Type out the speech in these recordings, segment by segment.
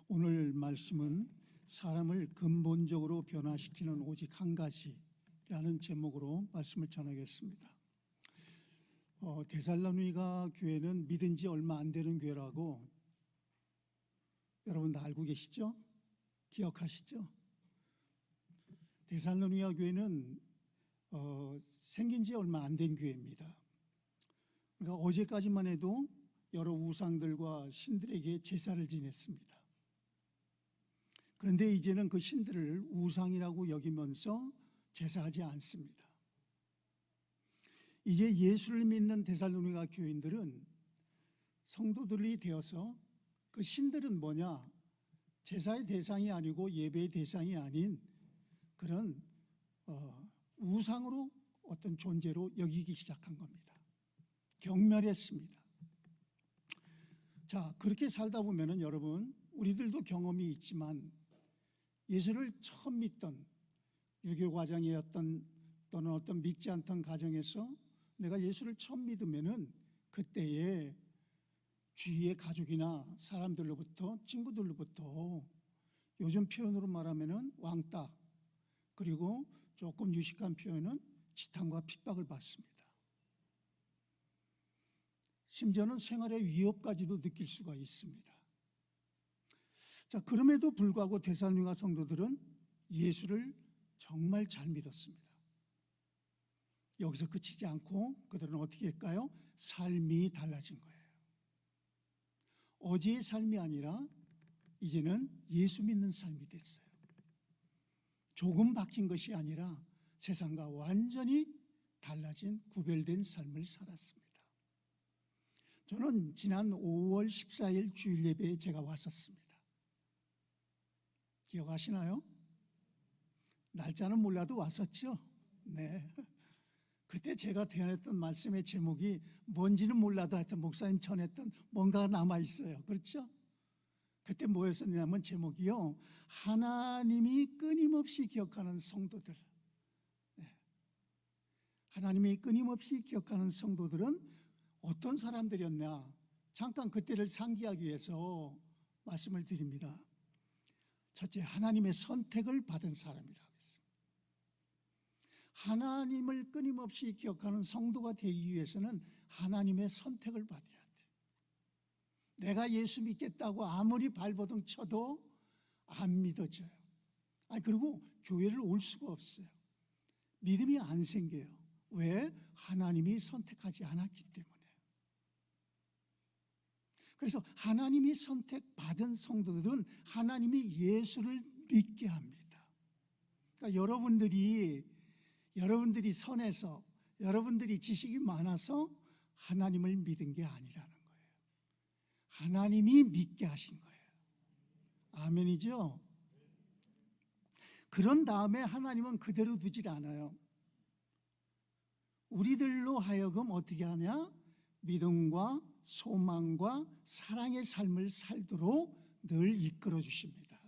오늘 말씀은 사람을 근본적으로 변화시키는 오직 한 가지라는 제목으로 말씀을 전하겠습니다. 데살로니가 교회는 믿은 지 얼마 안 되는 교회라고 여러분 다 알고 계시죠? 기억하시죠? 데살로니가 교회는 생긴 지 얼마 안 된 교회입니다. 그러니까 어제까지만 해도 여러 우상들과 신들에게 제사를 지냈습니다. 그런데 이제는 그 신들을 우상이라고 여기면서 제사하지 않습니다. 이제 예수를 믿는 데살로니가 교인들은 성도들이 되어서 그 신들은 뭐냐? 제사의 대상이 아니고 예배의 대상이 아닌 그런 우상으로 어떤 존재로 여기기 시작한 겁니다. 경멸했습니다. 자, 그렇게 살다 보면은 여러분, 우리들도 경험이 있지만 예수를 처음 믿던 유교 과정이었던 또는 어떤 믿지 않던 가정에서 내가 예수를 처음 믿으면은 그때에 주위의 가족이나 사람들로부터, 친구들로부터 요즘 표현으로 말하면은 왕따, 그리고 조금 유식한 표현은 지탄과 핍박을 받습니다. 심지어는 생활의 위협까지도 느낄 수가 있습니다. 자, 그럼에도 불구하고 데살로니가 성도들은 예수를 정말 잘 믿었습니다. 여기서 그치지 않고 그들은 어떻게 할까요? 삶이 달라진 거예요. 어제의 삶이 아니라 이제는 예수 믿는 삶이 됐어요. 조금 바뀐 것이 아니라 세상과 완전히 달라진 구별된 삶을 살았습니다. 저는 지난 5월 14일 주일 예배에 제가 왔었습니다. 기억하시나요? 날짜는 몰라도 왔었죠? 네. 그때 제가 대언했던 말씀의 제목이 뭔지는 몰라도 하여튼 목사님 전했던 뭔가가 남아있어요. 그렇죠? 그때 뭐였었냐면 제목이요, 하나님이 끊임없이 기억하는 성도들. 네. 하나님이 끊임없이 기억하는 성도들은 어떤 사람들이었냐? 잠깐 그때를 상기하기 위해서 말씀을 드립니다. 첫째, 하나님의 선택을 받은 사람이라고 했습니다. 하나님을 끊임없이 기억하는 성도가 되기 위해서는 하나님의 선택을 받아야 돼. 내가 예수 믿겠다고 아무리 발버둥 쳐도 안 믿어져요. 그리고 교회를 올 수가 없어요. 믿음이 안 생겨요. 왜? 하나님이 선택하지 않았기 때문에. 그래서 하나님이 선택받은 성도들은 하나님이 예수를 믿게 합니다. 그러니까 여러분들이 선해서, 여러분들이 지식이 많아서 하나님을 믿은 게 아니라는 거예요. 하나님이 믿게 하신 거예요. 아멘이죠? 그런 다음에 하나님은 그대로 두질 않아요. 우리들로 하여금 어떻게 하냐? 믿음과 소망과 사랑의 삶을 살도록 늘 이끌어 주십니다.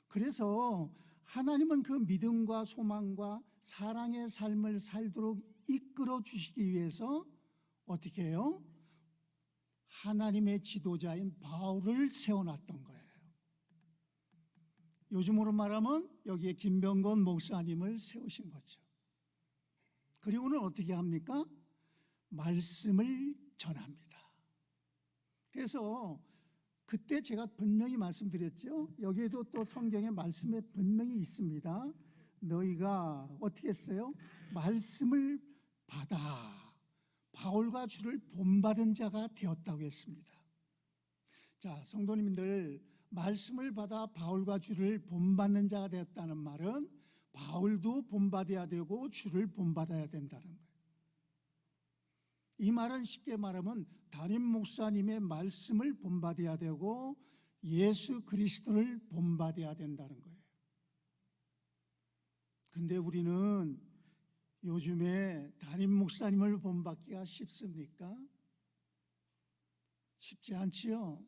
그래서 하나님은 그 믿음과 소망과 사랑의 삶을 살도록 이끌어 주시기 위해서 어떻게 해요? 하나님의 지도자인 바울을 세워놨던 거예요. 요즘으로 말하면 여기에 김병건 목사님을 세우신 거죠. 그리고는 어떻게 합니까? 말씀을 전합니다. 그래서 그때 제가 분명히 말씀드렸죠. 여기에도 또 성경에 말씀에 분명히 있습니다. 너희가 어떻게 했어요? 말씀을 받아 바울과 주를 본받은 자가 되었다고 했습니다. 자, 성도님들, 말씀을 받아 바울과 주를 본받는 자가 되었다는 말은 바울도 본받아야 되고 주를 본받아야 된다는 거예요. 이 말은 쉽게 말하면 담임 목사님의 말씀을 본받아야 되고 예수 그리스도를 본받아야 된다는 거예요. 근데 우리는 요즘에 담임 목사님을 본받기가 쉽습니까? 쉽지 않지요.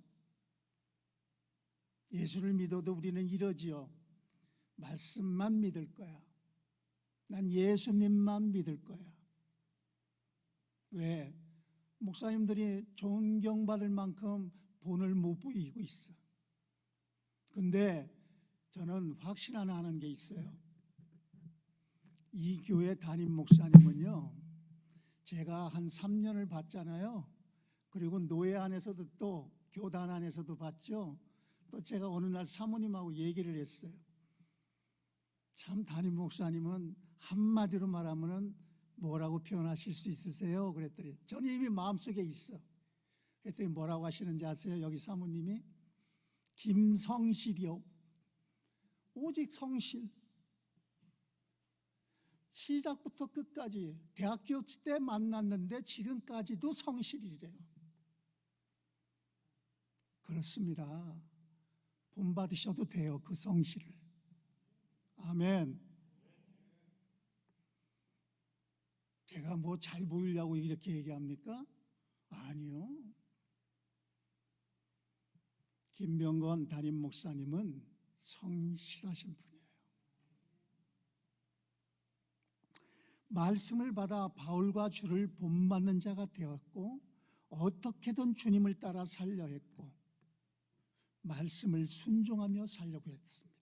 예수를 믿어도 우리는 이러지요. 말씀만 믿을 거야. 난 예수님만 믿을 거야. 왜? 목사님들이 존경받을 만큼 본을 못 보이고 있어. 근데 저는 확신 하나 하는 게 있어요. 이 교회 담임 목사님은요, 제가 한 3년을 봤잖아요. 그리고 노예 안에서도 또 교단 안에서도 봤죠. 또 제가 어느 날 사모님하고 얘기를 했어요. 참 담임 목사님은 한마디로 말하면은 뭐라고 표현하실 수 있으세요? 그랬더니 저는 이미 마음속에 있어. 그랬더니 뭐라고 하시는지 아세요? 여기 사모님이 김성실이요. 오직 성실. 시작부터 끝까지 대학교 때 만났는데 지금까지도 성실이래요. 그렇습니다. 본받으셔도 돼요, 그 성실을. 아멘. 제가 뭐 잘 보이려고 이렇게 얘기합니까? 아니요. 김병건 담임 목사님은 성실하신 분이에요. 말씀을 받아 바울과 주를 본받는 자가 되었고 어떻게든 주님을 따라 살려 했고 말씀을 순종하며 살려고 했습니다.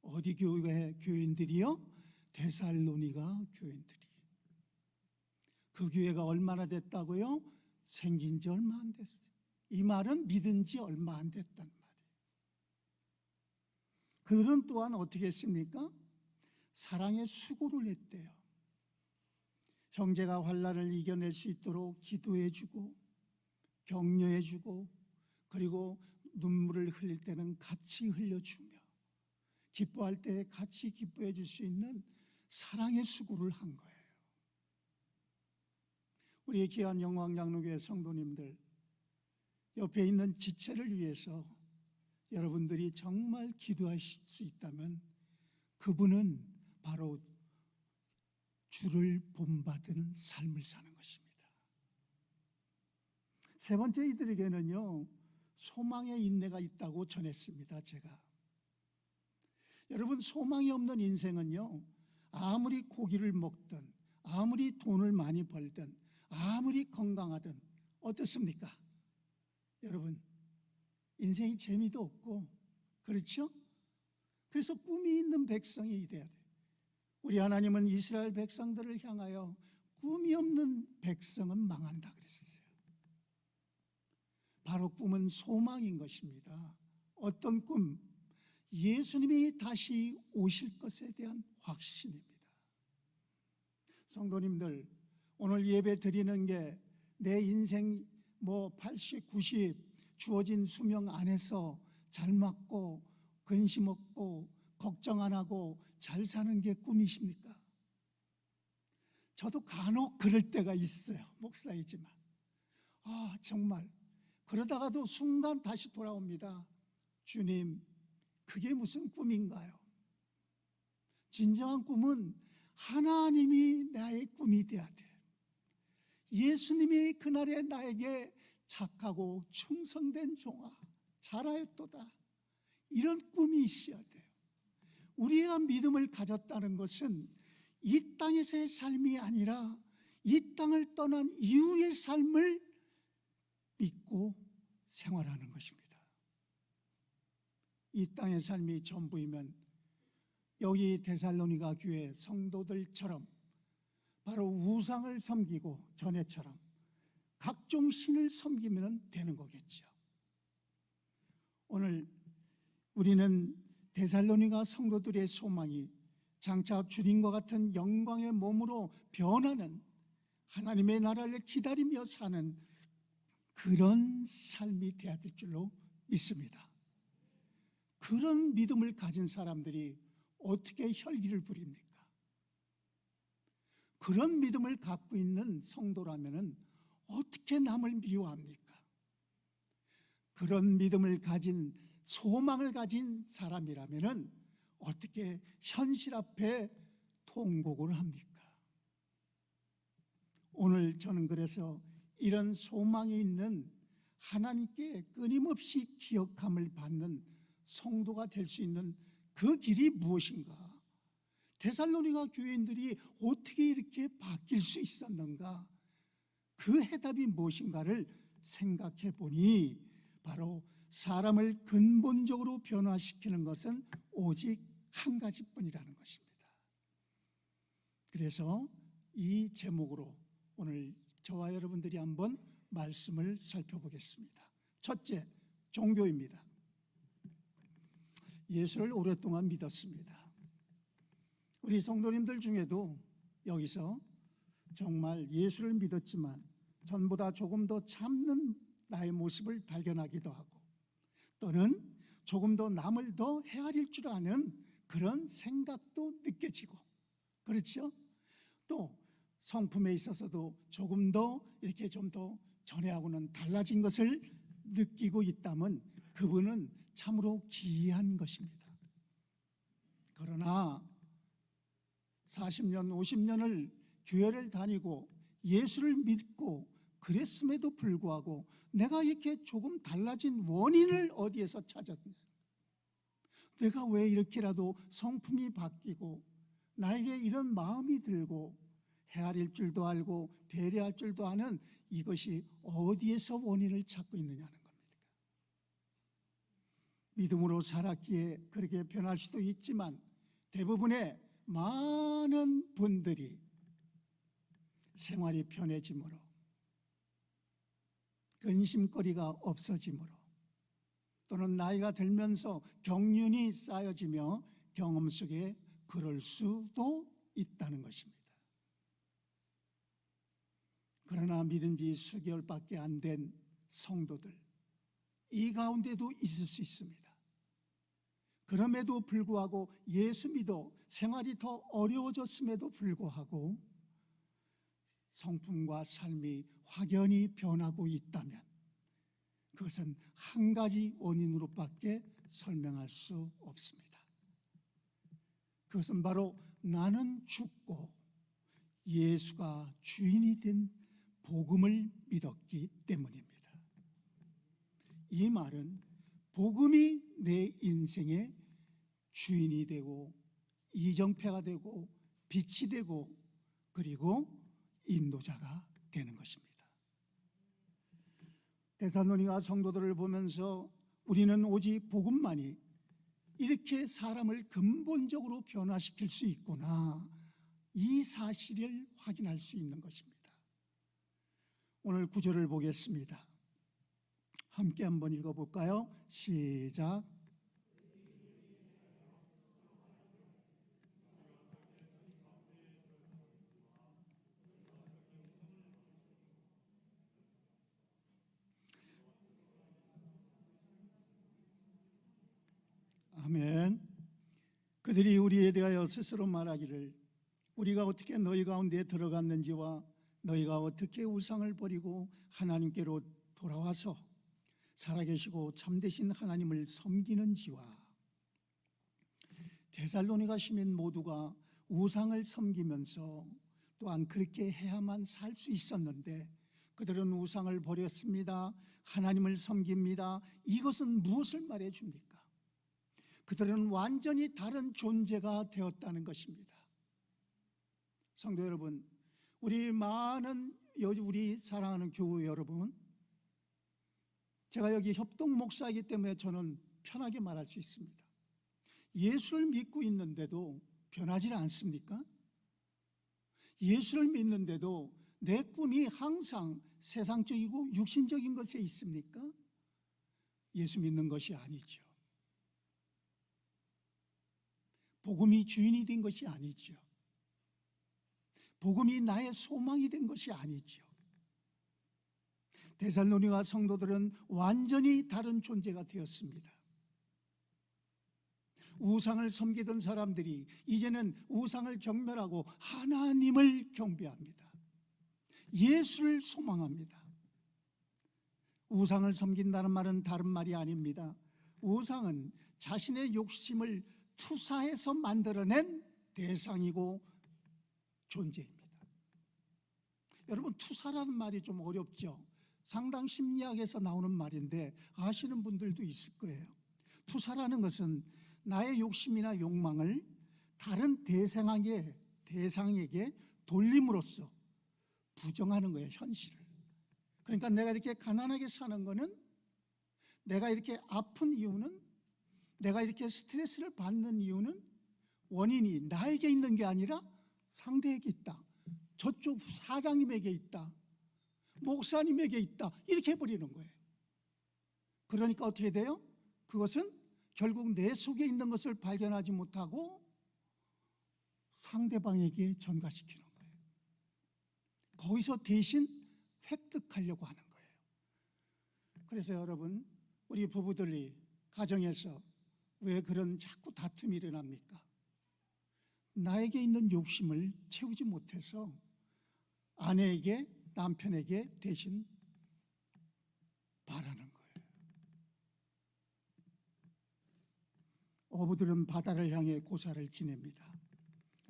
어디 교회 교인들이요? 데살로니가 교인들이. 그 교회가 얼마나 됐다고요? 생긴 지 얼마 안 됐어요. 이 말은 믿은 지 얼마 안 됐단 말이에요. 그들은 또한 어떻게 했습니까? 사랑의 수고를 했대요. 형제가 환난을 이겨낼 수 있도록 기도해주고 격려해주고 그리고 눈물을 흘릴 때는 같이 흘려주며 기뻐할 때 같이 기뻐해 줄 수 있는 사랑의 수고를 한 거예요. 우리의 귀한 영광장로교회 성도님들, 옆에 있는 지체를 위해서 여러분들이 정말 기도하실 수 있다면 그분은 바로 주를 본받은 삶을 사는 것입니다. 세 번째, 이들에게는요 소망의 인내가 있다고 전했습니다. 제가 여러분, 소망이 없는 인생은요 아무리 고기를 먹든 아무리 돈을 많이 벌든 아무리 건강하든 어떻습니까? 여러분, 인생이 재미도 없고 그렇죠? 그래서 꿈이 있는 백성이 돼야 돼요. 우리 하나님은 이스라엘 백성들을 향하여 꿈이 없는 백성은 망한다 그랬어요. 바로 꿈은 소망인 것입니다. 어떤 꿈? 예수님이 다시 오실 것에 대한 확신입니다. 성도님들, 오늘 예배 드리는 게 내 인생 80, 90 주어진 수명 안에서 잘 맞고 근심 없고 걱정 안 하고 잘 사는 게 꿈이십니까? 저도 간혹 그럴 때가 있어요. 목사이지만 정말 그러다가도 순간 다시 돌아옵니다. 주님, 그게 무슨 꿈인가요? 진정한 꿈은 하나님이 나의 꿈이 돼야 돼. 예수님이 그날에 나에게 착하고 충성된 종아 잘하였도다, 이런 꿈이 있어야 돼요. 우리가 믿음을 가졌다는 것은 이 땅에서의 삶이 아니라 이 땅을 떠난 이후의 삶을 믿고 생활하는 것입니다. 이 땅의 삶이 전부이면 여기 데살로니가 교회 성도들처럼 바로 우상을 섬기고 전에처럼 각종 신을 섬기면 되는 거겠죠. 오늘 우리는 데살로니가 성도들의 소망이 장차 주님과 같은 영광의 몸으로 변하는 하나님의 나라를 기다리며 사는 그런 삶이 되어야 될 줄로 믿습니다. 그런 믿음을 가진 사람들이 어떻게 혈기를 부립니까? 그런 믿음을 갖고 있는 성도라면 어떻게 남을 미워합니까? 그런 믿음을 가진, 소망을 가진 사람이라면 어떻게 현실 앞에 통곡을 합니까? 오늘 저는 그래서 이런 소망이 있는, 하나님께 끊임없이 기억함을 받는 성도가 될 수 있는 그 길이 무엇인가? 데살로니가 교인들이 어떻게 이렇게 바뀔 수 있었는가? 그 해답이 무엇인가를 생각해 보니 바로 사람을 근본적으로 변화시키는 것은 오직 한 가지뿐이라는 것입니다. 그래서 이 제목으로 오늘 저와 여러분들이 한번 말씀을 살펴보겠습니다. 첫째, 종교입니다. 예수를 오랫동안 믿었습니다. 우리 성도님들 중에도 여기서 정말 예수를 믿었지만 전보다 조금 더 참는 나의 모습을 발견하기도 하고, 또는 조금 더 남을 더 헤아릴 줄 아는 그런 생각도 느껴지고, 그렇죠? 또 성품에 있어서도 조금 더 이렇게 좀 더 전에하고는 달라진 것을 느끼고 있다면 그분은 참으로 기이한 것입니다. 그러나 40년, 50년을 교회를 다니고 예수를 믿고 그랬음에도 불구하고 내가 이렇게 조금 달라진 원인을 어디에서 찾았냐? 내가 왜 이렇게라도 성품이 바뀌고 나에게 이런 마음이 들고 헤아릴 줄도 알고 배려할 줄도 아는 이것이 어디에서 원인을 찾고 있느냐는 겁니다. 믿음으로 살았기에 그렇게 변할 수도 있지만 대부분의 많은 분들이 생활이 편해짐으로, 근심거리가 없어짐으로, 또는 나이가 들면서 경륜이 쌓여지며 경험 속에 그럴 수도 있다는 것입니다. 그러나 믿은 지 수개월밖에 안 된 성도들, 이 가운데도 있을 수 있습니다. 그럼에도 불구하고 예수 믿어 생활이 더 어려워졌음에도 불구하고 성품과 삶이 확연히 변하고 있다면 그것은 한 가지 원인으로밖에 설명할 수 없습니다. 그것은 바로 나는 죽고 예수가 주인이 된 복음을 믿었기 때문입니다. 이 말은 복음이 내 인생의 주인이 되고 이정표가 되고 빛이 되고 그리고 인도자가 되는 것입니다. 데살로니가 성도들을 보면서 우리는 오직 복음만이 이렇게 사람을 근본적으로 변화시킬 수 있구나, 이 사실을 확인할 수 있는 것입니다. 오늘 구절을 보겠습니다. 함께 한번 읽어볼까요? 시작. 아멘. 그들이 우리에 대하여 스스로 말하기를 우리가 어떻게 너희 가운데 들어갔는지와 너희가 어떻게 우상을 버리고 하나님께로 돌아와서 살아계시고 참되신 하나님을 섬기는지와. 데살로니가 시민 모두가 우상을 섬기면서 또한 그렇게 해야만 살 수 있었는데 그들은 우상을 버렸습니다. 하나님을 섬깁니다. 이것은 무엇을 말해줍니까? 그들은 완전히 다른 존재가 되었다는 것입니다. 성도 여러분, 우리 사랑하는 교우 여러분, 제가 여기 협동 목사이기 때문에 저는 편하게 말할 수 있습니다. 예수를 믿고 있는데도 변하지 않습니까? 예수를 믿는데도 내 꿈이 항상 세상적이고 육신적인 것에 있습니까? 예수 믿는 것이 아니죠. 복음이 주인이 된 것이 아니죠. 복음이 나의 소망이 된 것이 아니죠. 데살로니가 성도들은 완전히 다른 존재가 되었습니다. 우상을 섬기던 사람들이 이제는 우상을 경멸하고 하나님을 경배합니다. 예수를 소망합니다. 우상을 섬긴다는 말은 다른 말이 아닙니다. 우상은 자신의 욕심을 투사해서 만들어낸 대상이고 존재입니다. 여러분, 투사라는 말이 좀 어렵죠? 상당 심리학에서 나오는 말인데 아시는 분들도 있을 거예요. 투사라는 것은 나의 욕심이나 욕망을 다른 대상에게 돌림으로써 부정하는 거예요, 현실을. 그러니까 내가 이렇게 가난하게 사는 거는 내가 이렇게 아픈 이유는, 내가 이렇게 스트레스를 받는 이유는 원인이 나에게 있는 게 아니라 상대에게 있다. 저쪽 사장님에게 있다. 목사님에게 있다. 이렇게 해버리는 거예요. 그러니까 어떻게 돼요? 그것은 결국 내 속에 있는 것을 발견하지 못하고 상대방에게 전가시키는 거예요. 거기서 대신 획득하려고 하는 거예요. 그래서 여러분, 우리 부부들이 가정에서 왜 그런 자꾸 다툼이 일어납니까? 나에게 있는 욕심을 채우지 못해서 아내에게, 남편에게 대신 바라는 거예요. 어부들은 바다를 향해 고사를 지냅니다.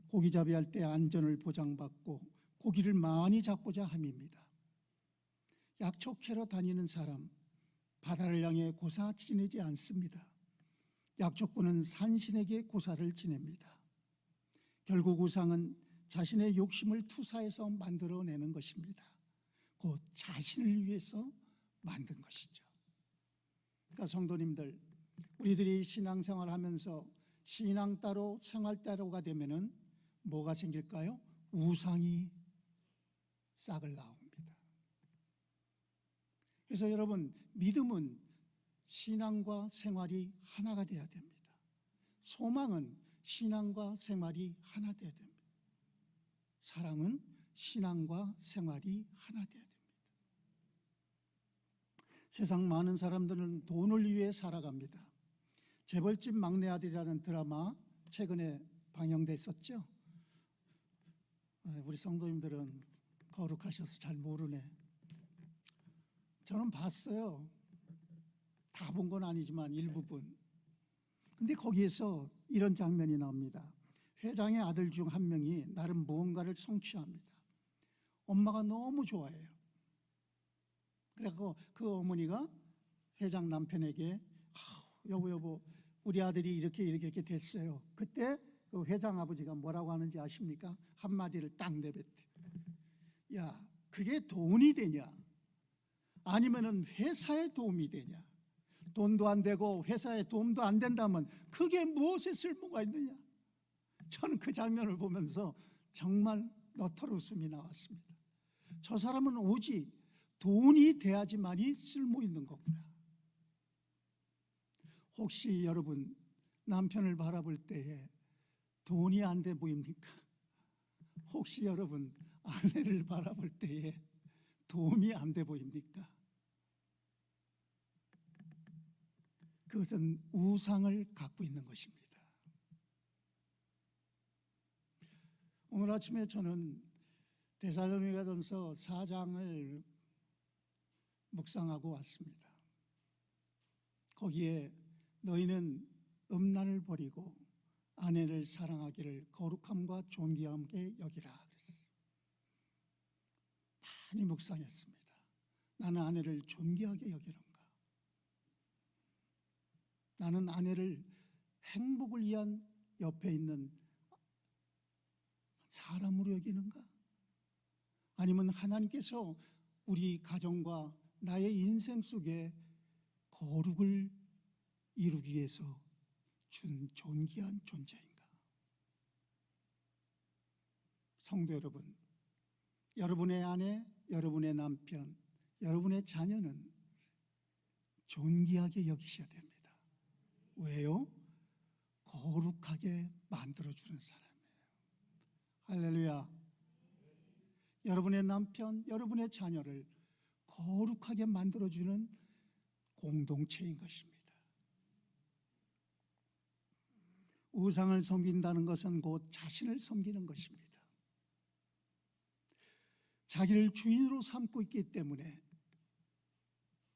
고기잡이 할 때 안전을 보장받고 고기를 많이 잡고자 함입니다. 약초캐러 다니는 사람, 바다를 향해 고사 지내지 않습니다. 약초꾼은 산신에게 고사를 지냅니다. 결국 우상은 자신의 욕심을 투사해서 만들어내는 것입니다. 곧 자신을 위해서 만든 것이죠. 그러니까 성도님들, 우리들이 신앙생활 하면서 신앙 따로 생활 따로가 되면은 뭐가 생길까요? 우상이 싹을 나옵니다. 그래서 여러분, 믿음은 신앙과 생활이 하나가 돼야 됩니다. 소망은 신앙과 생활이 하나 돼야 됩니다. 사랑은 신앙과 생활이 하나 돼야 됩니다. 세상 많은 사람들은 돈을 위해 살아갑니다. 재벌집 막내 아들이라는 드라마 최근에 방영됐었죠. 우리 성도님들은 거룩하셔서 잘 모르네. 저는 봤어요. 다 본 건 아니지만 일부분. 근데 거기에서 이런 장면이 나옵니다. 회장의 아들 중 한 명이 나름 무언가를 성취합니다. 엄마가 너무 좋아해요. 그래서 그 어머니가 회장 남편에게 여보 우리 아들이 이렇게 됐어요. 그때 그 회장 아버지가 뭐라고 하는지 아십니까? 한마디를 딱 내뱉대. 야, 그게 돈이 되냐? 아니면은 회사에 도움이 되냐? 돈도 안 되고 회사에 도움도 안 된다면 그게 무엇에 쓸모가 있느냐? 저는 그 장면을 보면서 정말 너털 웃음이 나왔습니다. 저 사람은 오직 돈이 돼야지만이 쓸모 있는 거구나. 혹시 여러분 남편을 바라볼 때에 돈이 안 돼 보입니까? 혹시 여러분 아내를 바라볼 때에 도움이 안 돼 보입니까? 그것은 우상을 갖고 있는 것입니다. 오늘 아침에 저는 데살로니가전서 4장을 묵상하고 왔습니다. 거기에 너희는 음란을 버리고 아내를 사랑하기를 거룩함과 존귀함께 여기라 그랬어요. 많이 묵상했습니다. 나는 아내를 존귀하게 여기는가? 나는 아내를 행복을 위한 옆에 있는 사람으로 여기는가? 아니면 하나님께서 우리 가정과 나의 인생 속에 거룩을 이루기 위해서 준 존귀한 존재인가? 성도 여러분, 여러분의 아내, 여러분의 남편, 여러분의 자녀는 존귀하게 여기셔야 됩니다. 왜요? 거룩하게 만들어주는 사람이에요. 할렐루야. 여러분의 남편, 여러분의 자녀를 거룩하게 만들어주는 공동체인 것입니다. 우상을 섬긴다는 것은 곧 자신을 섬기는 것입니다. 자기를 주인으로 삼고 있기 때문에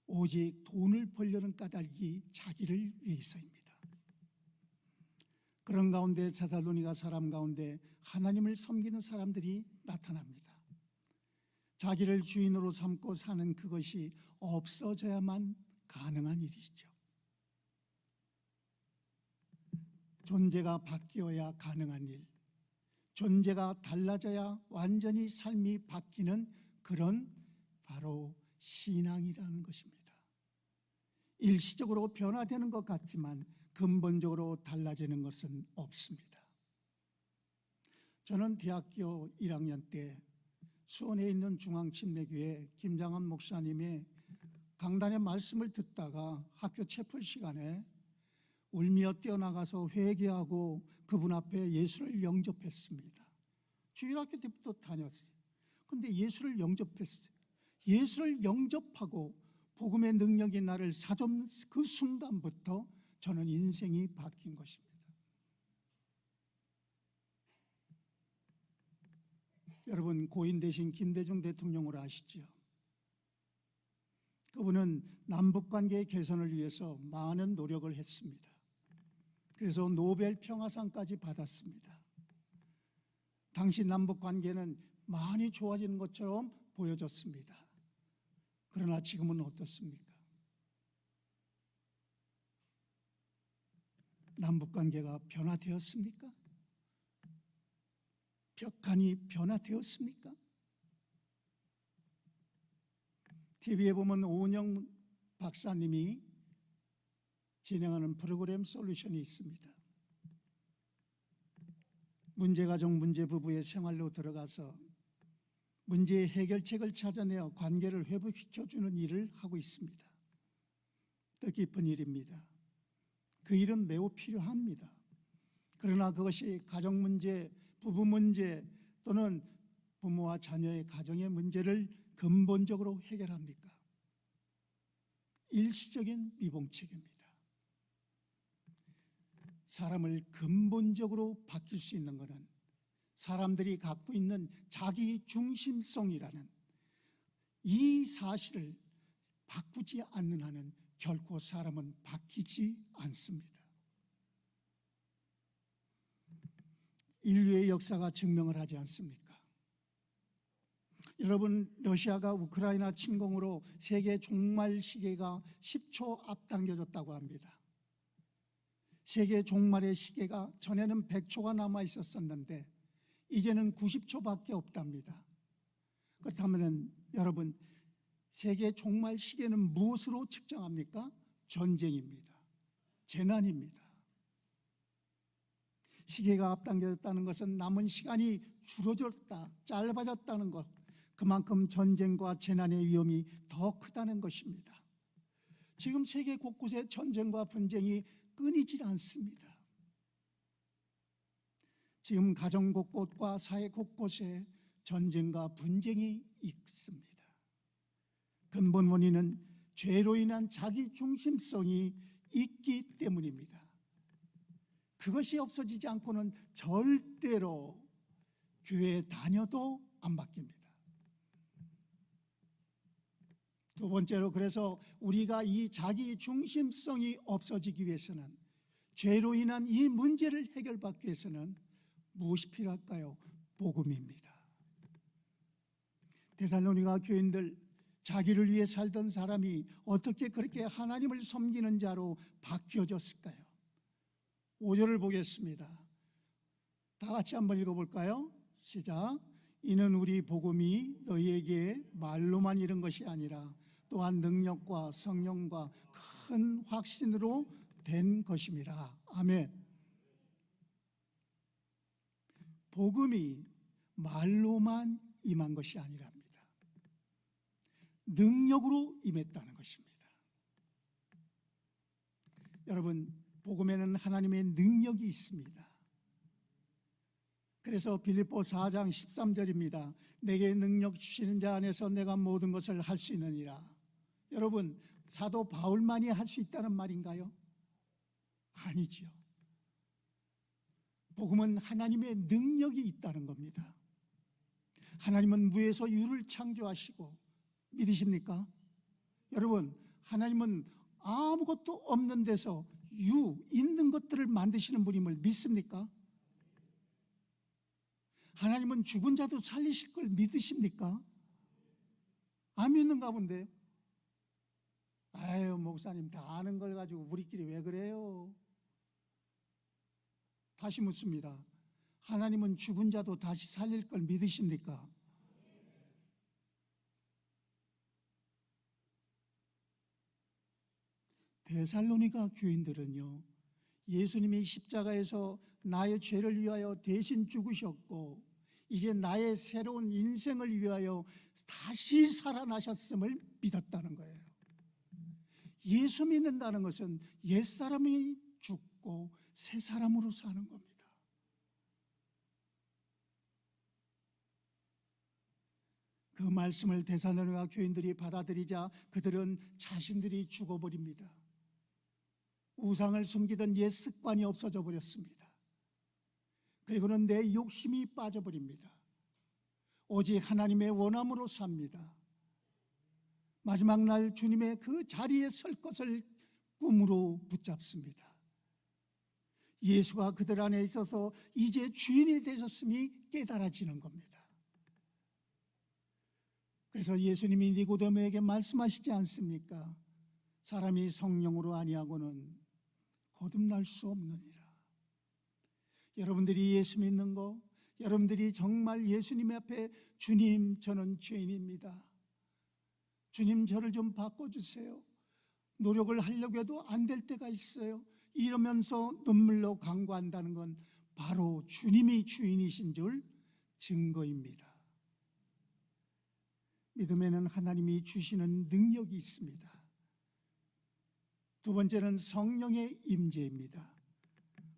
오직 돈을 벌려는 까닭이 자기를 위해서입니다. 그런 가운데 데살로니가 사람 가운데 하나님을 섬기는 사람들이 나타납니다. 자기를 주인으로 삼고 사는 그것이 없어져야만 가능한 일이죠. 존재가 바뀌어야 가능한 일, 존재가 달라져야 완전히 삶이 바뀌는 그런 바로 신앙이라는 것입니다. 일시적으로 변화되는 것 같지만 근본적으로 달라지는 것은 없습니다. 저는 대학교 1학년 때 수원에 있는 중앙침례교회 김장한 목사님의 강단의 말씀을 듣다가 학교 채플 시간에 울며 뛰어나가서 회개하고 그분 앞에 예수를 영접했습니다. 주일학교 때부터 다녔어요. 근데 예수를 영접했어요. 예수를 영접하고 복음의 능력이 나를 사전 그 순간부터 저는 인생이 바뀐 것입니다. 여러분, 고인 대신 김대중 대통령을 아시죠? 그분은 남북관계의 개선을 위해서 많은 노력을 했습니다. 그래서 노벨 평화상까지 받았습니다. 당시 남북관계는 많이 좋아지는 것처럼 보여졌습니다. 그러나 지금은 어떻습니까? 남북관계가 변화되었습니까? 벽간이 변화되었습니까? TV에 보면 오은영 박사님이 진행하는 프로그램 솔루션이 있습니다. 문제가정 문제부부의 생활로 들어가서 문제의 해결책을 찾아내어 관계를 회복시켜주는 일을 하고 있습니다. 뜻깊은 일입니다. 그 일은 매우 필요합니다. 그러나 그것이 가정 문제, 부부 문제 또는 부모와 자녀의 가정의 문제를 근본적으로 해결합니까? 일시적인 미봉책입니다. 사람을 근본적으로 바뀔 수 있는 것은 사람들이 갖고 있는 자기 중심성이라는 이 사실을 바꾸지 않는 한은 결코 사람은 바뀌지 않습니다. 인류의 역사가 증명을 하지 않습니까? 여러분, 러시아가 우크라이나 침공으로 세계 종말 시계가 10초 앞당겨졌다고 합니다. 세계 종말의 시계가 전에는 100초가 남아 있었었는데 이제는 90초밖에 없답니다. 그렇다면 여러분, 세계 종말 시계는 무엇으로 측정합니까? 전쟁입니다. 재난입니다. 시계가 앞당겨졌다는 것은 남은 시간이 줄어들었다, 짧아졌다는 것, 그만큼 전쟁과 재난의 위험이 더 크다는 것입니다. 지금 세계 곳곳에 전쟁과 분쟁이 끊이질 않습니다. 지금 가정 곳곳과 사회 곳곳에 전쟁과 분쟁이 있습니다. 근본 원인은 죄로 인한 자기 중심성이 있기 때문입니다. 그것이 없어지지 않고는 절대로 교회에 다녀도 안 바뀝니다. 두 번째로, 그래서 우리가 이 자기 중심성이 없어지기 위해서는, 죄로 인한 이 문제를 해결받기 위해서는 무엇이 필요할까요? 복음입니다. 데살로니가 교인들, 자기를 위해 살던 사람이 어떻게 그렇게 하나님을 섬기는 자로 바뀌어졌을까요? 5절을 보겠습니다. 다 같이 한번 읽어볼까요? 시작. 이는 우리 복음이 너희에게 말로만 이른 것이 아니라 또한 능력과 성령과 큰 확신으로 된 것임이라. 아멘. 복음이 말로만 임한 것이 아니랍니다. 능력으로 임했다는 것입니다. 여러분, 복음에는 하나님의 능력이 있습니다. 그래서 빌립보 4장 13절입니다. 내게 능력 주시는 자 안에서 내가 모든 것을 할 수 있느니라. 여러분, 사도 바울만이 할 수 있다는 말인가요? 아니죠. 복음은 하나님의 능력이 있다는 겁니다. 하나님은 무에서 유를 창조하시고, 믿으십니까? 여러분, 하나님은 아무것도 없는 데서 있는 것들을 만드시는 분임을 믿습니까? 하나님은 죽은 자도 살리실 걸 믿으십니까? 안 믿는가 본데요. 아유, 목사님 다 아는 걸 가지고 우리끼리 왜 그래요? 다시 묻습니다. 하나님은 죽은 자도 다시 살릴 걸 믿으십니까? 데살로니가 교인들은요, 예수님이 십자가에서 나의 죄를 위하여 대신 죽으셨고 이제 나의 새로운 인생을 위하여 다시 살아나셨음을 믿었다는 거예요. 예수 믿는다는 것은 옛사람이 죽고 새 사람으로 사는 겁니다. 그 말씀을 데살로니가 교인들이 받아들이자 그들은 자신들이 죽어버립니다. 우상을 숨기던 옛 습관이 없어져 버렸습니다. 그리고는 내 욕심이 빠져버립니다. 오직 하나님의 원함으로 삽니다. 마지막 날 주님의 그 자리에 설 것을 꿈으로 붙잡습니다. 예수가 그들 안에 있어서 이제 주인이 되셨음이 깨달아지는 겁니다. 그래서 예수님이 니고데모에게 말씀하시지 않습니까? 사람이 성령으로 아니하고는 거듭날 수 없느니라. 여러분들이 예수 믿는 거, 여러분들이 정말 예수님 앞에 주님, 저는 죄인입니다. 주님, 저를 좀 바꿔주세요. 노력을 하려고 해도 안 될 때가 있어요. 이러면서 눈물로 간구한다는 건 바로 주님이 주인이신 줄 증거입니다. 믿음에는 하나님이 주시는 능력이 있습니다. 두 번째는 성령의 임재입니다.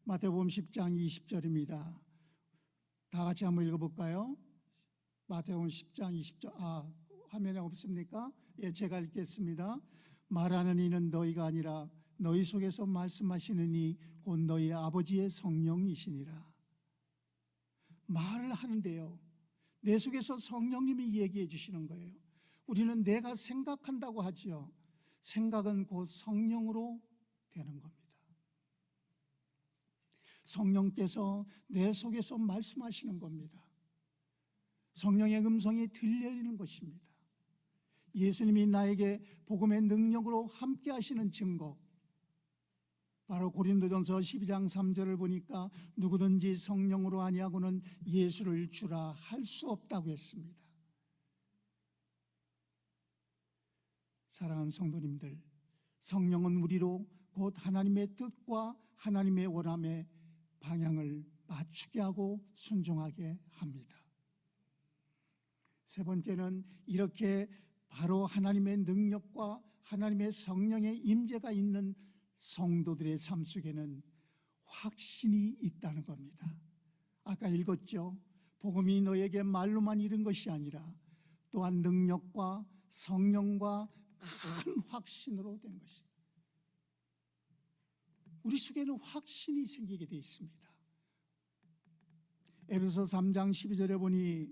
마태복음 10장 20절입니다. 다 같이 한번 읽어볼까요? 마태복음 10장 20절. 화면에 없습니까? 예, 제가 읽겠습니다. 말하는 이는 너희가 아니라 너희 속에서 말씀하시는 이 곧 너희 아버지의 성령이시니라. 말을 하는데요, 내 속에서 성령님이 얘기해 주시는 거예요. 우리는 내가 생각한다고 하지요. 생각은 곧 성령으로 되는 겁니다. 성령께서 내 속에서 말씀하시는 겁니다. 성령의 음성이 들리는 것입니다. 예수님이 나에게 복음의 능력으로 함께 하시는 증거, 바로 고린도전서 12장 3절을 보니까 누구든지 성령으로 아니하고는 예수를 주라 할 수 없다고 했습니다. 사랑하는 성도님들, 성령은 우리로 곧 하나님의 뜻과 하나님의 원함의 방향을 맞추게 하고 순종하게 합니다. 세 번째는 이렇게 바로 하나님의 능력과 하나님의 성령의 임재가 있는 성도들의 삶 속에는 확신이 있다는 겁니다. 아까 읽었죠. 복음이 너에게 말로만 이른 것이 아니라 또한 능력과 성령과 큰 확신으로 된 것이다. 우리 속에는 확신이 생기게 되어 있습니다. 에베소 3장 12절에 보니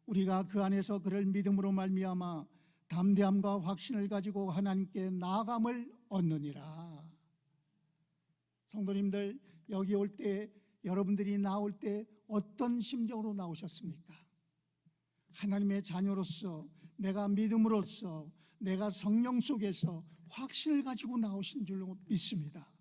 우리가 그 안에서 그를 믿음으로 말미암아 담대함과 확신을 가지고 하나님께 나아감을 얻느니라. 성도님들, 여기 올 때, 여러분들이 나올 때 어떤 심정으로 나오셨습니까? 하나님의 자녀로서, 내가 믿음으로써, 내가 성령 속에서 확신을 가지고 나오신 줄로 믿습니다.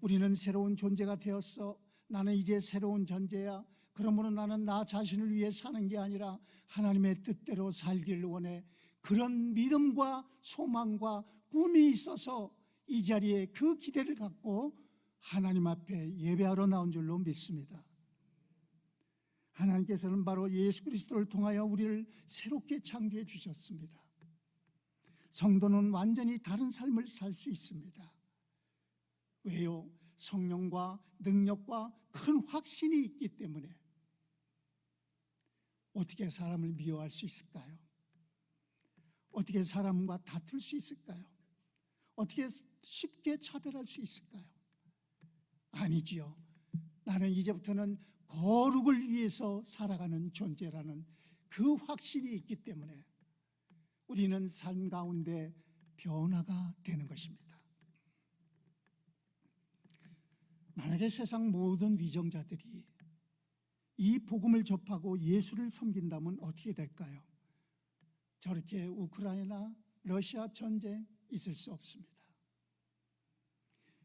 우리는 새로운 존재가 되었어. 나는 이제 새로운 존재야. 그러므로 나는 나 자신을 위해 사는 게 아니라 하나님의 뜻대로 살기를 원해. 그런 믿음과 소망과 꿈이 있어서 이 자리에 그 기대를 갖고 하나님 앞에 예배하러 나온 줄로 믿습니다. 하나님께서는 바로 예수 그리스도를 통하여 우리를 새롭게 창조해 주셨습니다. 성도는 완전히 다른 삶을 살 수 있습니다. 왜요? 성령과 능력과 큰 확신이 있기 때문에. 어떻게 사람을 미워할 수 있을까요? 어떻게 사람과 다툴 수 있을까요? 어떻게 쉽게 차별할 수 있을까요? 아니지요. 나는 이제부터는 거룩을 위해서 살아가는 존재라는 그 확신이 있기 때문에 우리는 삶 가운데 변화가 되는 것입니다. 만약에 세상 모든 위정자들이 이 복음을 접하고 예수를 섬긴다면 어떻게 될까요? 저렇게 우크라이나, 러시아 전쟁 있을 수 없습니다.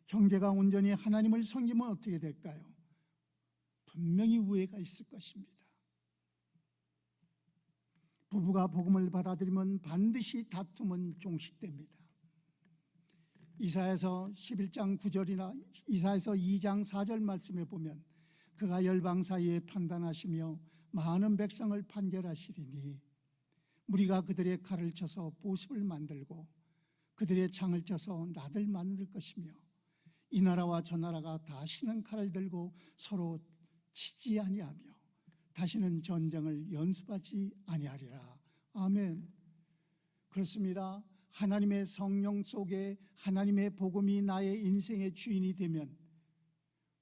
형제가 온전히 하나님을 섬기면 어떻게 될까요? 분명히 우애가 있을 것입니다. 부부가 복음을 받아들이면 반드시 다툼은 종식됩니다. 이사야서 11장 9절이나 이사야서 2장 4절 말씀에 보면 그가 열방 사이에 판단하시며 많은 백성을 판결하시리니 무리가 그들의 칼을 쳐서 보습을 만들고 그들의 창을 쳐서 낫을 만들 것이며 이 나라와 저 나라가 다시는 칼을 들고 서로 치지 아니하며 다시는 전쟁을 연습하지 아니하리라. 아멘. 그렇습니다. 하나님의 성령 속에 하나님의 복음이 나의 인생의 주인이 되면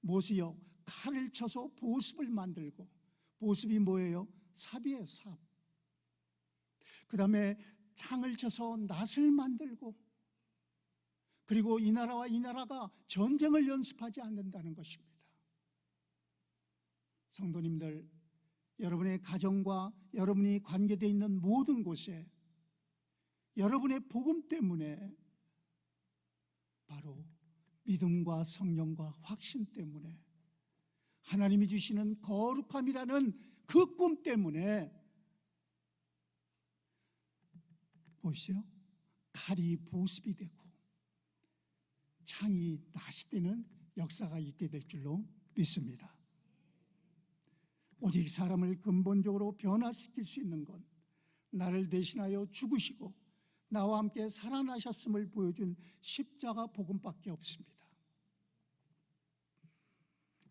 못이요 칼을 쳐서 보습을 만들고, 보습이 뭐예요? 삽이에요. 삽. 그 다음에 창을 쳐서 낫을 만들고, 그리고 이 나라와 이 나라가 전쟁을 연습하지 않는다는 것입니다. 성도님들, 여러분의 가정과 여러분이 관계되어 있는 모든 곳에 여러분의 복음 때문에, 바로 믿음과 성령과 확신 때문에, 하나님이 주시는 거룩함이라는 그 꿈 때문에 보시죠. 칼이 보습이 되고 창이 낫이 되는 역사가 있게 될 줄로 믿습니다. 오직 사람을 근본적으로 변화시킬 수 있는 건 나를 대신하여 죽으시고 나와 함께 살아나셨음을 보여준 십자가 복음밖에 없습니다.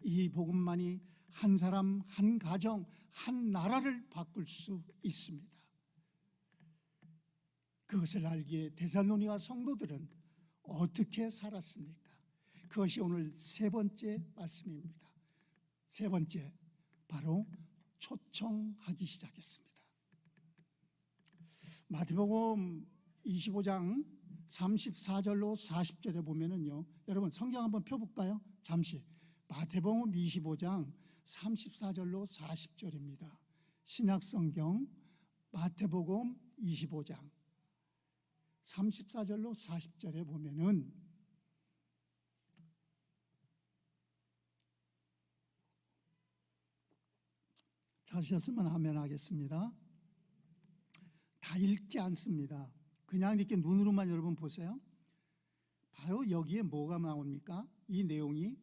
이 복음만이 한 사람, 한 가정, 한 나라를 바꿀 수 있습니다. 그것을 알기에 데살로니가 성도들은 어떻게 살았습니까? 그것이 오늘 세 번째 말씀입니다. 세 번째, 바로 초청하기 시작했습니다. 마태복음 25장 34절로 40절에 보면은요, 여러분 성경 한번 펴볼까요? 잠시. 마태복음 25장 34절로 40절입니다. 신약성경 마태복음 25장 34절로 40절에 보면은 찾으셨으면 하면 하겠습니다. 다 읽지 않습니다. 그냥 이렇게 눈으로만 여러분 보세요. 바로 여기에 뭐가 나옵니까? 이 내용이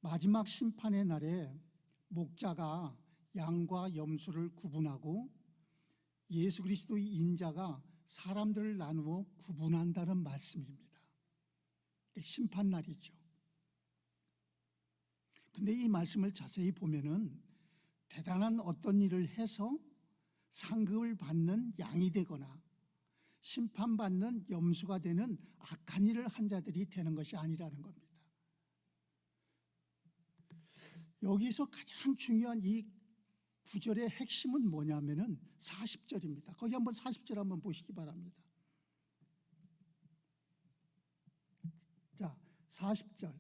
마지막 심판의 날에 목자가 양과 염소를 구분하고 예수 그리스도의 인자가 사람들을 나누어 구분한다는 말씀입니다. 심판날이죠. 근데 이 말씀을 자세히 보면은 대단한 어떤 일을 해서 상급을 받는 양이 되거나 심판받는 염소가 되는 악한 일을 한 자들이 되는 것이 아니라는 겁니다. 여기서 가장 중요한 이 구절의 핵심은 뭐냐면은 40절입니다. 거기 한번 40절 한번 보시기 바랍니다. 자, 40절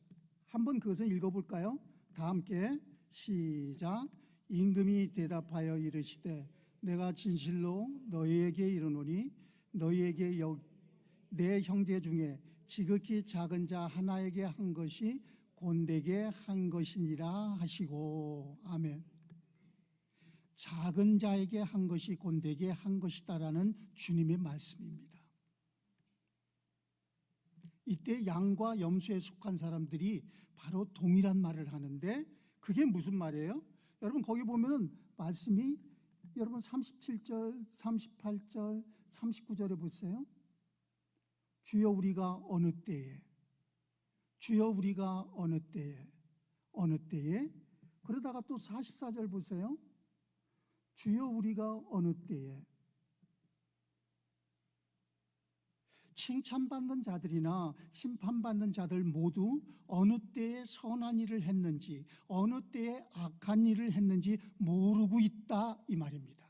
한번 그것을 읽어볼까요? 다 함께 시작. 임금이 대답하여 이르시되 내가 진실로 너희에게 이르노니 너희에게 내 형제 중에 지극히 작은 자 하나에게 한 것이 곤대게 한 것이니라 하시고. 아멘. 작은 자에게 한 것이 곤대게 한 것이다라는 주님의 말씀입니다. 이때 양과 염소에 속한 사람들이 바로 동일한 말을 하는데 그게 무슨 말이에요? 여러분 거기 보면은 말씀이 여러분 37절, 38절, 39절에 보세요. 주여 우리가 어느 때에, 주여 우리가 어느 때에, 어느 때에, 그러다가 또 44절 보세요. 주여 우리가 어느 때에. 칭찬받는 자들이나 심판받는 자들 모두 어느 때에 선한 일을 했는지 어느 때에 악한 일을 했는지 모르고 있다 이 말입니다.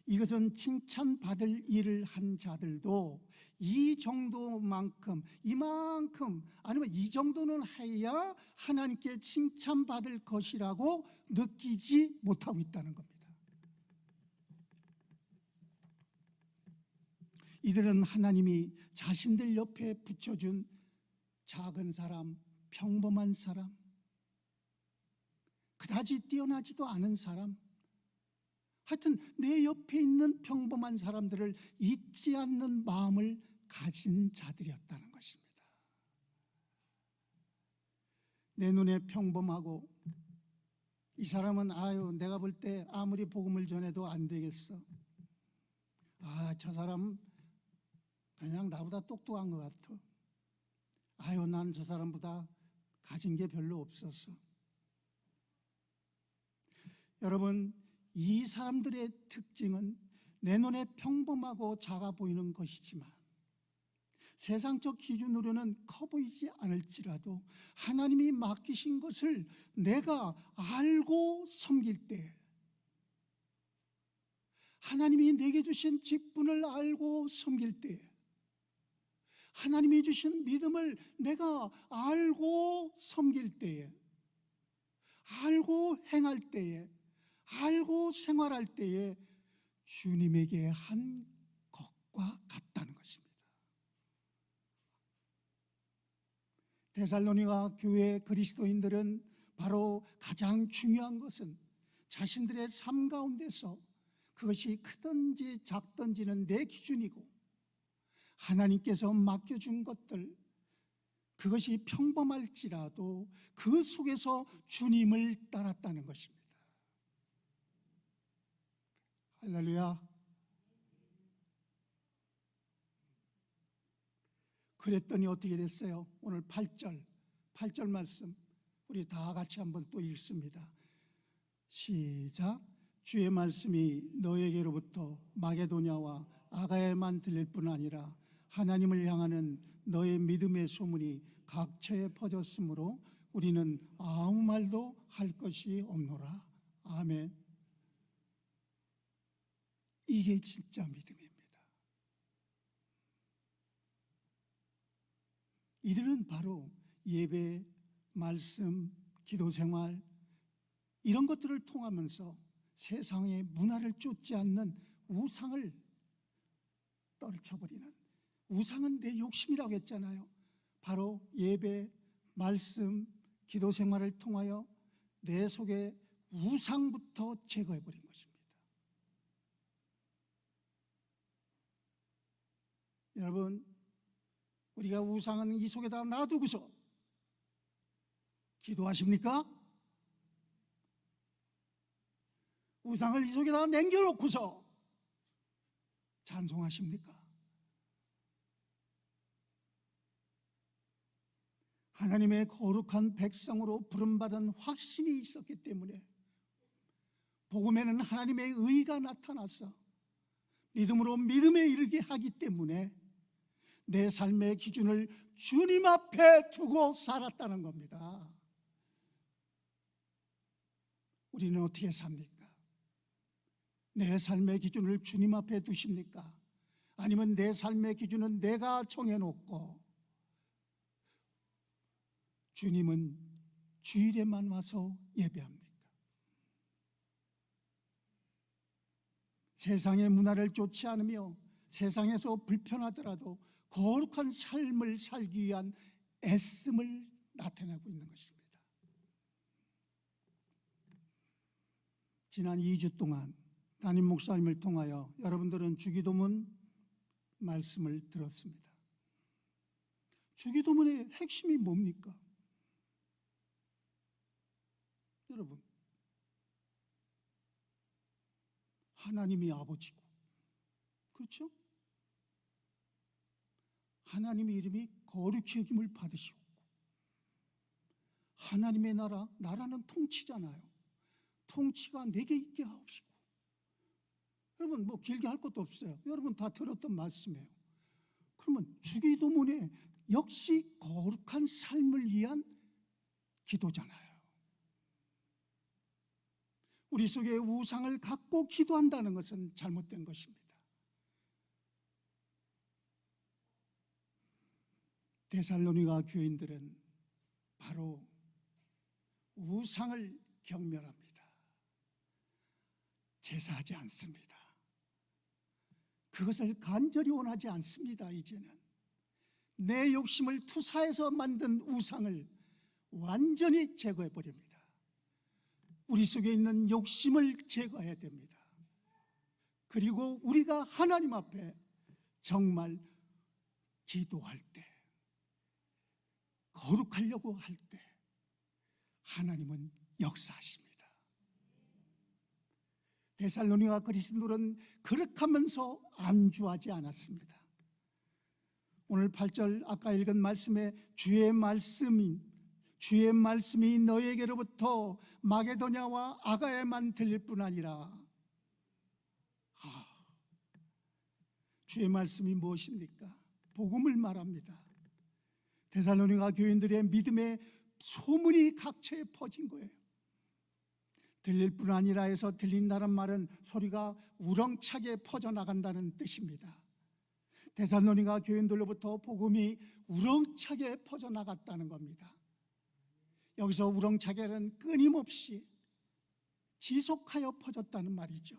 이것은 칭찬받을 일을 한 자들도 이 정도만큼, 이만큼, 아니면 이 정도는 해야 하나님께 칭찬받을 것이라고 느끼지 못하고 있다는 겁니다. 이들은 하나님이 자신들 옆에 붙여준 작은 사람, 평범한 사람, 그다지 뛰어나지도 않은 사람, 하여튼 내 옆에 있는 평범한 사람들을 잊지 않는 마음을 가진 자들이었다는 것입니다. 내 눈에 평범하고 이 사람은 내가 볼 때 아무리 복음을 전해도 안 되겠어. 저 사람 그냥 나보다 똑똑한 것 같아. 난 저 사람보다 가진 게 별로 없어서. 여러분, 이 사람들의 특징은 내 눈에 평범하고 작아 보이는 것이지만 세상적 기준으로는 커 보이지 않을지라도 하나님이 맡기신 것을 내가 알고 섬길 때, 하나님이 내게 주신 직분을 알고 섬길 때, 하나님이 주신 믿음을 내가 알고 섬길 때에, 알고 행할 때에, 알고 생활할 때에 주님에게 한 것과 같다는 것입니다. 데살로니가 교회 그리스도인들은 바로 가장 중요한 것은 자신들의 삶 가운데서 그것이 크든지 작든지는 내 기준이고 하나님께서 맡겨준 것들, 그것이 평범할지라도 그 속에서 주님을 따랐다는 것입니다. 할렐루야. 그랬더니 어떻게 됐어요? 오늘 8절 말씀 우리 다 같이 한번 또 읽습니다. 시작. 주의 말씀이 너에게로부터 마게도냐와 아가야에만 들릴 뿐 아니라 하나님을 향하는 너의 믿음의 소문이 각처에 퍼졌으므로 우리는 아무 말도 할 것이 없노라. 아멘. 이게 진짜 믿음입니다. 이들은 바로 예배, 말씀, 기도 생활 이런 것들을 통하면서 세상의 문화를 쫓지 않는 우상을 떨쳐버리는, 우상은 내 욕심이라고 했잖아요. 바로 예배, 말씀, 기도 생활을 통하여 내 속에 우상부터 제거해버린 것입니다. 여러분, 우리가 우상은 이 속에다 놔두고서 기도하십니까? 우상을 이 속에다 남겨놓고서 찬송하십니까? 하나님의 거룩한 백성으로 부름받은 확신이 있었기 때문에 복음에는 하나님의 의가 나타나서 믿음으로 믿음에 이르게 하기 때문에 내 삶의 기준을 주님 앞에 두고 살았다는 겁니다. 우리는 어떻게 삽니까? 내 삶의 기준을 주님 앞에 두십니까? 아니면 내 삶의 기준은 내가 정해놓고 주님은 주일에만 와서 예배합니까? 세상의 문화를 쫓지 않으며 세상에서 불편하더라도 거룩한 삶을 살기 위한 애씀을 나타내고 있는 것입니다. 지난 2주 동안 담임 목사님을 통하여 여러분들은 주기도문 말씀을 들었습니다. 주기도문의 핵심이 뭡니까? 여러분, 하나님이 아버지고, 그렇죠? 하나님의 이름이 거룩히 여김을 받으시고, 하나님의 나라는 통치잖아요. 통치가 내게 있게 하옵시고. 여러분, 길게 할 것도 없어요. 여러분 다 들었던 말씀이에요. 그러면 주기도문에 역시 거룩한 삶을 위한 기도잖아요. 우리 속에 우상을 갖고 기도한다는 것은 잘못된 것입니다. 데살로니가 교인들은 바로 우상을 경멸합니다. 제사하지 않습니다. 그것을 간절히 원하지 않습니다. 이제는 내 욕심을 투사해서 만든 우상을 완전히 제거해버립니다. 우리 속에 있는 욕심을 제거해야 됩니다. 그리고 우리가 하나님 앞에 정말 기도할 때, 거룩하려고 할 때 하나님은 역사하십니다. 데살로니가 그리스도인들은 그렇게하면서 안주하지 않았습니다. 오늘 8절 아까 읽은 말씀에 주의 말씀이 너에게로부터 마게도냐와 아가야만 들릴 뿐 아니라, 주의 말씀이 무엇입니까? 복음을 말합니다. 데살로니가 교인들의 믿음의 소문이 각처에 퍼진 거예요. 들릴 뿐 아니라 해서 들린다는 말은 소리가 우렁차게 퍼져나간다는 뜻입니다. 데살로니가 교인들로부터 복음이 우렁차게 퍼져나갔다는 겁니다. 여기서 우렁차게는 끊임없이 지속하여 퍼졌다는 말이죠.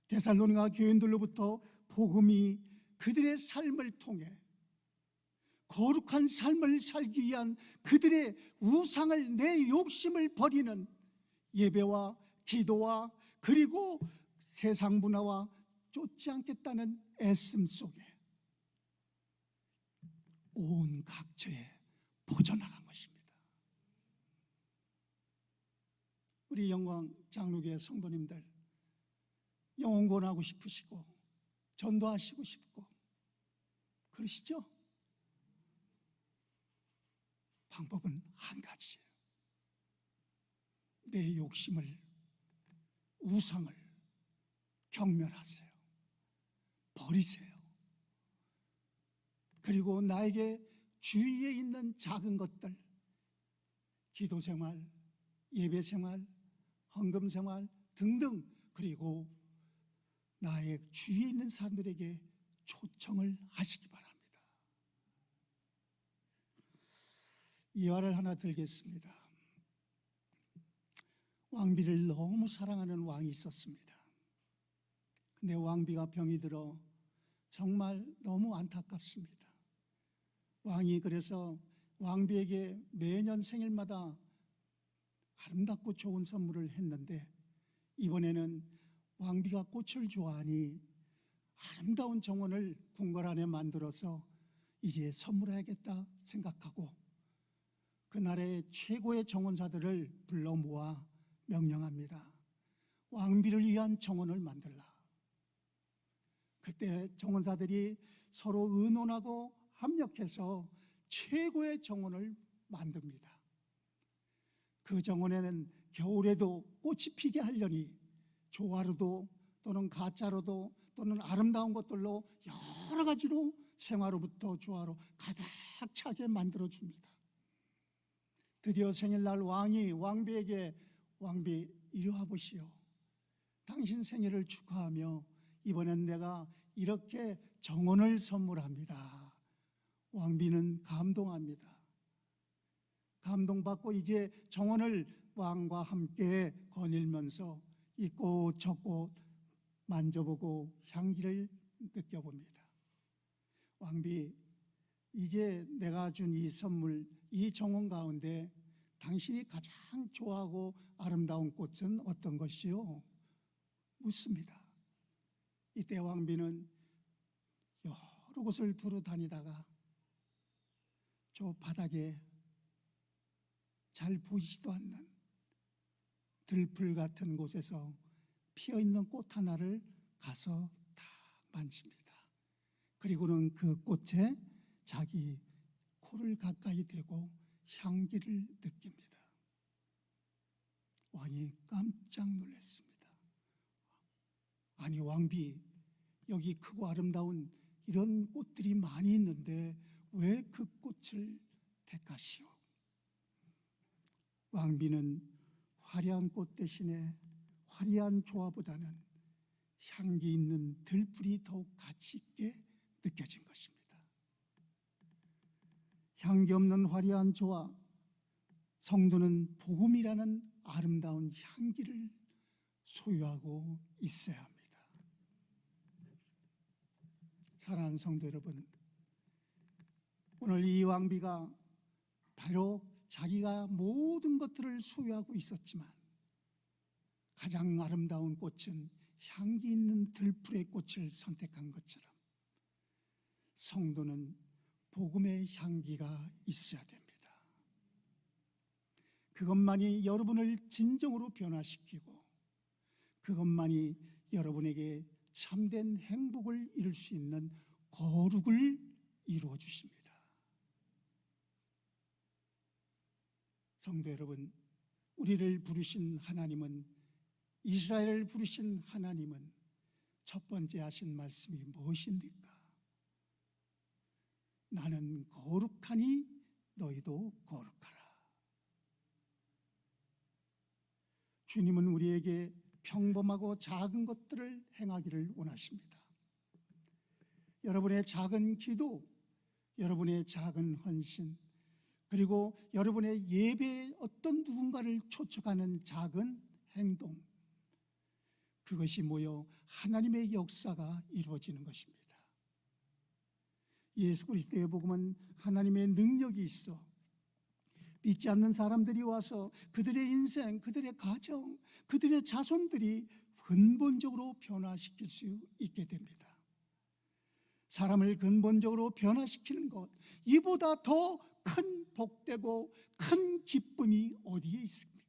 데살로니가 교인들로부터 복음이 그들의 삶을 통해 거룩한 삶을 살기 위한 그들의 우상을, 내 욕심을 버리는 예배와 기도와 그리고 세상 문화와 쫓지 않겠다는 애씀 속에 온 각처에 퍼져나간 것입니다. 우리 영광 장로교회 성도님들, 영혼 구원하고 싶으시고 전도하시고 싶고 그러시죠? 방법은 한 가지예요. 내 욕심을, 우상을 경멸하세요. 버리세요. 그리고 나에게 주위에 있는 작은 것들, 기도 생활, 예배 생활, 헌금 생활 등등, 그리고 나의 주위에 있는 사람들에게 초청을 하시기 바랍니다. 이화를 하나 들겠습니다. 왕비를 너무 사랑하는 왕이 있었습니다. 근데 왕비가 병이 들어 정말 너무 안타깝습니다. 왕이 그래서 왕비에게 매년 생일마다 아름답고 좋은 선물을 했는데, 이번에는 왕비가 꽃을 좋아하니 아름다운 정원을 궁궐 안에 만들어서 이제 선물해야겠다 생각하고 그날의 최고의 정원사들을 불러 모아 명령합니다. 왕비를 위한 정원을 만들라. 그때 정원사들이 서로 의논하고 합력해서 최고의 정원을 만듭니다. 그 정원에는 겨울에도 꽃이 피게 하려니 조화로도 또는 가짜로도 또는 아름다운 것들로 여러 가지로 생화로부터 조화로 가득 차게 만들어줍니다. 드디어 생일날 왕이 왕비에게, 왕비 이리 와보시오. 당신 생일을 축하하며 이번엔 내가 이렇게 정원을 선물합니다. 왕비는 감동합니다. 감동받고 이제 정원을 왕과 함께 거닐면서 이 꽃 저 꽃 만져보고 향기를 느껴봅니다. 왕비, 이제 내가 준 이 선물, 이 정원 가운데 당신이 가장 좋아하고 아름다운 꽃은 어떤 것이요? 묻습니다. 이때 왕비는 여러 곳을 두루 다니다가 저 바닥에 잘 보이지도 않는 들풀 같은 곳에서 피어있는 꽃 하나를 가서 다 만집니다. 그리고는 그 꽃에 자기 코를 가까이 대고 향기를 느낍니다. 왕이 깜짝 놀랐습니다. 아니 왕비, 여기 크고 아름다운 이런 꽃들이 많이 있는데 왜 그 꽃을 택하시오? 왕비는 화려한 꽃 대신에 화려한 조화보다는 향기 있는 들풀이 더욱 가치 있게 느껴진 것입니다. 향기 없는 화려한 조화, 성도는 복음이라는 아름다운 향기를 소유하고 있어야 합니다. 사랑하는 성도 여러분, 오늘 이 왕비가 바로 자기가 모든 것들을 소유하고 있었지만 가장 아름다운 꽃은 향기 있는 들풀의 꽃을 선택한 것처럼 성도는 복음의 향기가 있어야 됩니다. 그것만이 여러분을 진정으로 변화시키고 그것만이 여러분에게 참된 행복을 이룰 수 있는 거룩을 이루어 주십니다. 성도 여러분, 우리를 부르신 하나님은, 이스라엘을 부르신 하나님은 첫 번째 하신 말씀이 무엇입니까? 나는 거룩하니 너희도 거룩하라. 주님은 우리에게 평범하고 작은 것들을 행하기를 원하십니다. 여러분의 작은 기도, 여러분의 작은 헌신, 그리고 여러분의 예배에 어떤 누군가를 초청하는 작은 행동, 그것이 모여 하나님의 역사가 이루어지는 것입니다. 예수 그리스도의 복음은 하나님의 능력이 있어 믿지 않는 사람들이 와서 그들의 인생, 그들의 가정, 그들의 자손들이 근본적으로 변화시킬 수 있게 됩니다. 사람을 근본적으로 변화시키는 것, 이보다 더 큰 복되고 큰 기쁨이 어디에 있습니까?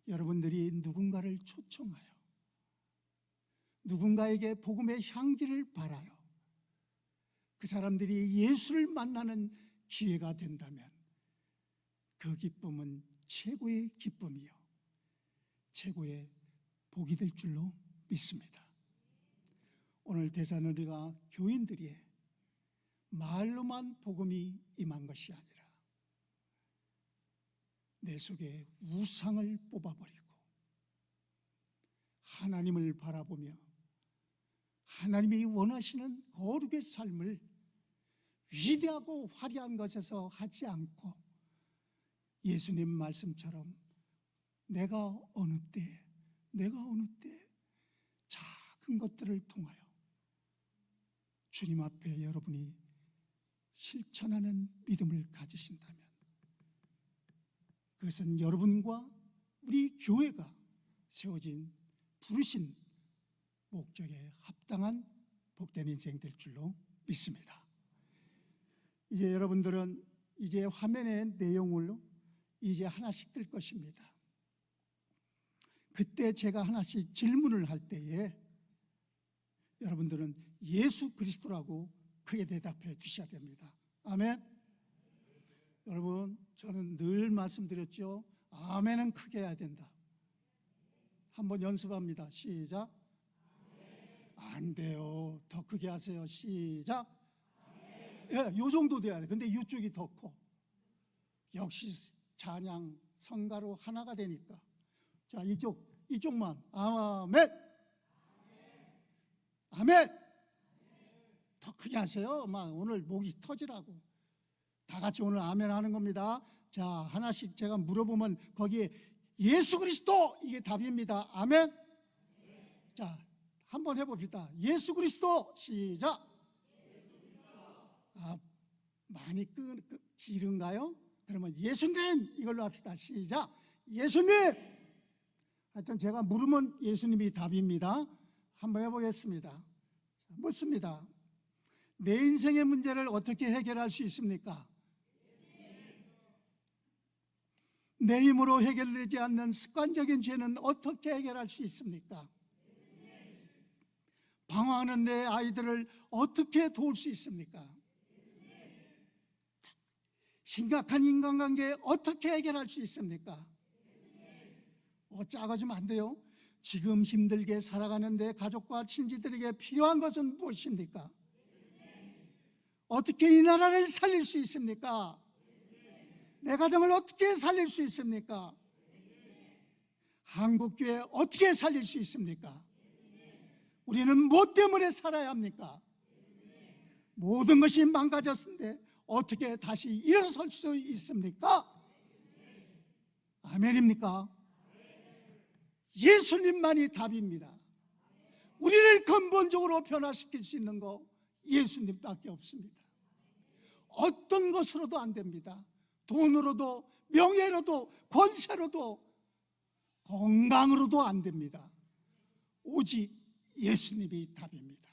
여러분들이 누군가를 초청하여 누군가에게 복음의 향기를 발하여 그 사람들이 예수를 만나는 기회가 된다면 그 기쁨은 최고의 기쁨이요 최고의 복이 될 줄로 믿습니다. 오늘 대사로니가 교인들이 말로만 복음이 임한 것이 아니라 내 속에 우상을 뽑아버리고 하나님을 바라보며 하나님이 원하시는 거룩의 삶을 위대하고 화려한 것에서 하지 않고 예수님 말씀처럼 내가 어느 때 작은 것들을 통하여 주님 앞에 여러분이 실천하는 믿음을 가지신다면 그것은 여러분과 우리 교회가 세워진 부르신 목적에 합당한 복된 인생 될 줄로 믿습니다. 이제 여러분들은 이제 화면의 내용을 이제 하나씩 뜰 것입니다. 그때 제가 하나씩 질문을 할 때에 여러분들은 예수 그리스도라고 크게 대답해 주셔야 됩니다. 아멘. 여러분, 저는 늘 말씀드렸죠. 아멘은 크게 해야 된다. 한번 연습합니다. 시작. 안 돼요. 더 크게 하세요. 시작. 예, 요 정도 돼야 돼. 근데 이쪽이 더 커. 역시 찬양, 성가로 하나가 되니까. 자, 이쪽만. 아멘. 아멘. 더 크게 하세요. 오늘 목이 터지라고. 다 같이 오늘 아멘 하는 겁니다. 자, 하나씩 제가 물어보면 거기에 예수 그리스도, 이게 답입니다. 아멘. 자, 한번 해봅시다. 예수 그리스도. 시작. 많이 길은가요? 그러면 예수님 이걸로 합시다. 시작. 예수님. 하여튼 제가 물으면 예수님이 답입니다. 한번 해보겠습니다. 묻습니다. 내 인생의 문제를 어떻게 해결할 수 있습니까? 내 힘으로 해결되지 않는 습관적인 죄는 어떻게 해결할 수 있습니까? 방황하는 내 아이들을 어떻게 도울 수 있습니까? 심각한 인간관계 어떻게 해결할 수 있습니까? 작아지면 안 돼요. 지금 힘들게 살아가는데 가족과 친지들에게 필요한 것은 무엇입니까? 어떻게 이 나라를 살릴 수 있습니까? 내 가정을 어떻게 살릴 수 있습니까? 한국교회 어떻게 살릴 수 있습니까? 우리는 무엇 때문에 살아야 합니까? 모든 것이 망가졌는데 어떻게 다시 일어설 수 있습니까? 아멘입니까? 예수님만이 답입니다. 우리를 근본적으로 변화시킬 수 있는 거 예수님밖에 없습니다. 어떤 것으로도 안 됩니다. 돈으로도, 명예로도, 권세로도, 건강으로도 안 됩니다. 오직 예수님이 답입니다.